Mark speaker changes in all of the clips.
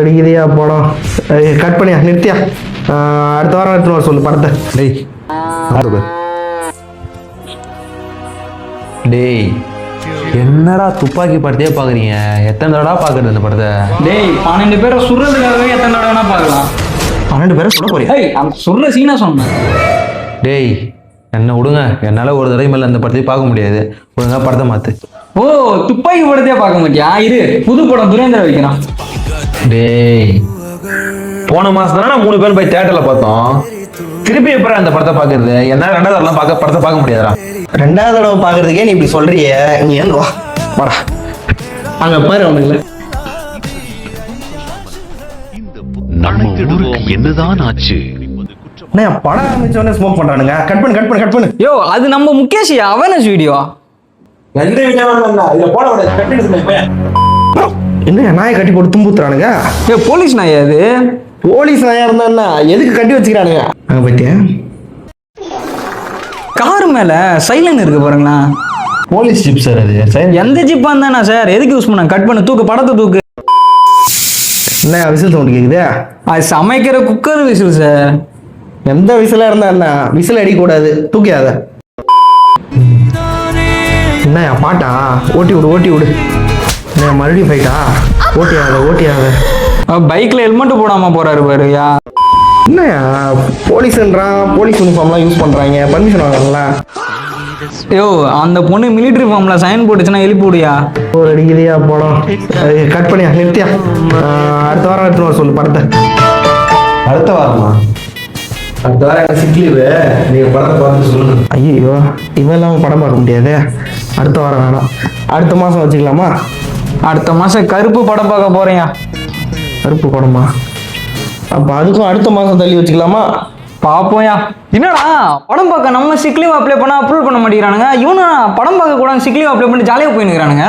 Speaker 1: அடிக்குதியா படம். கட் பண்ணியா நிறுத்தியா. அடுத்த வாரம் எடுத்துன்னு வர சொல்லு படத்தை.
Speaker 2: டேய் என்னடா துப்பாக்கி படத்தையே பாக்குறீங்க? எத்தனை தடவை பாக்குறது இந்த படத்தை?
Speaker 3: டேய் 12 பேரை சுடுறதுக்காகவே எத்தனை தடவை வேணா பார்க்கலாம்.
Speaker 1: 12 பேரை சுட போறியா?
Speaker 3: அந்த சுடுற சீனா சொன்னேன்.
Speaker 2: டேய் என்ன விடுங்க, என்னால ஒரு தடவை மேல அந்த படத்தையும் பார்க்க முடியாது. ஒழுங்கா படத்தை மாத்து.
Speaker 3: ஓ துப்பாக்கி படத்தையே பார்க்க மாட்டியா? இரு புது படம் துரேந்திர வைக்கிறான்.
Speaker 2: டேய் போன மாசம் தானே 3 பேரும் போய் தியேட்டர்ல பார்த்தோம். திருப்பி எப்பறம் அந்த படத்தை பாக்குறது? என்னால 2வது தடவை படத்தை பார்க்க முடியாதா?
Speaker 1: 2வது தடவை பாக்குறதுக்கே நீ இப்படி சொல்றிய. நீ ஏன் வா வாடா அங்க பாரு. அவனுங்கள
Speaker 4: நம்ம ஊருக்கு என்னதான் ஆச்சு?
Speaker 1: படம் ஆரம்பிச்சோடனே ஸ்மோக் பண்றானுங்க. கட் பண்ணு.
Speaker 3: யோ அது நம்ம முகேஷ் அவேர்னஸ் வீடியோ.
Speaker 2: எந்த வீடியோ இத போட கூடாது.
Speaker 1: என்ன நாயை கட்டி போட்டு தும்புத்துறானுங்க?
Speaker 3: ஏ போலீஸ் நாயா அது?
Speaker 1: போலீஸ் நாயா இருந்தா எதுக்கு கட்டி வச்சுக்கிறானுங்க? அங்க போயிட்டியா?
Speaker 3: கார் மேல சைலன் இருக்கு பாருங்களா.
Speaker 1: போலீஸ் ஜிப் சார் அது.
Speaker 3: எந்த ஜிப்பா இருந்தா சார் எதுக்கு யூஸ் பண்ண? கட் பண்ணு, தூக்கு படத்தை தூக்கு.
Speaker 1: என்ன விசில் சவுண்ட் கேக்குது?
Speaker 3: அது சமைக்கிற குக்கர் விசில் சார்.
Speaker 1: எந்த விசிலா இருந்தா என்ன? விசில் அடிக்க கூடாது, தூக்கியாத. என்னயா பாட்டா? ஓட்டி விடு. என்ன மறுபடியும் ஃபைட்டா? ஓட்டியாத.
Speaker 3: பைக்ல ஹெல்மெட் போடாம போறாரு பாருயா.
Speaker 1: என்னயா போலீஸ்ன்றான், போலீஸ் யூனிஃபார்ம்லாம் யூஸ் பண்றாங்க, பர்மிஷன் வாங்கல.
Speaker 3: யோ அந்த பொண்ணு மிலிட்டரி ஃபார்ம்ல சைன் போட்டுச்சுன்னா எழுப்பி விடுயா.
Speaker 1: ஒரு அடிக்குதியா படம். கட் பண்ணியா நிறுத்தியா. அடுத்த வாரம் எடுத்துன்னு வர சொல்லு படத்தை.
Speaker 2: அடுத்த வாரமா? அடுத்த வாரம் எனக்கு சிக் லீவு. நீங்க படத்தை பார்த்து சொல்லுங்க.
Speaker 1: ஐயோ இவன் இல்லாமல் படம் பார்க்க முடியாது. அடுத்த வாரம் வேணாம், அடுத்த மாதம் வச்சுக்கலாமா?
Speaker 3: அடுத்த மாசம் கருப்பு படம் பார்க்க போறேயா.
Speaker 1: கருப்பு படமா? அப்போ அதுக்கும் அடுத்த மாதம் தள்ளி வச்சுக்கலாமா?
Speaker 3: பாப்போயா. என்னடா படம் பார்க்க நம்ம சிக் லீவ் அப்ளை பண்ணா அப்ரூவல் பண்ண மாட்டேங்கிறானுங்க. இவனா படம் பார்க்க கூட சிக் லீவ் அப்ளை பண்ணி ஜாலியாக போயினுக்கிறானுங்க.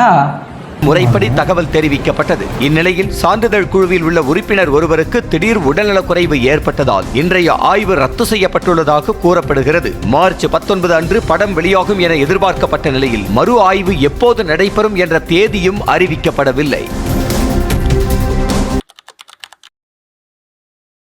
Speaker 5: முறைப்படி தகவல் தெரிவிக்கப்பட்டது. இந்நிலையில் சான்றிதழ் குழுவில் உள்ள உறுப்பினர் ஒருவருக்கு திடீர் உடல்நலக்குறைவு ஏற்பட்டதால் இன்றைய ஆய்வு ரத்து செய்யப்பட்டுள்ளதாக கூறப்படுகிறது. மார்ச் 19 அன்று படம் வெளியாகும் என எதிர்பார்க்கப்பட்ட நிலையில் மறு ஆய்வு எப்போது நடைபெறும் என்ற தேதியும் அறிவிக்கப்படவில்லை.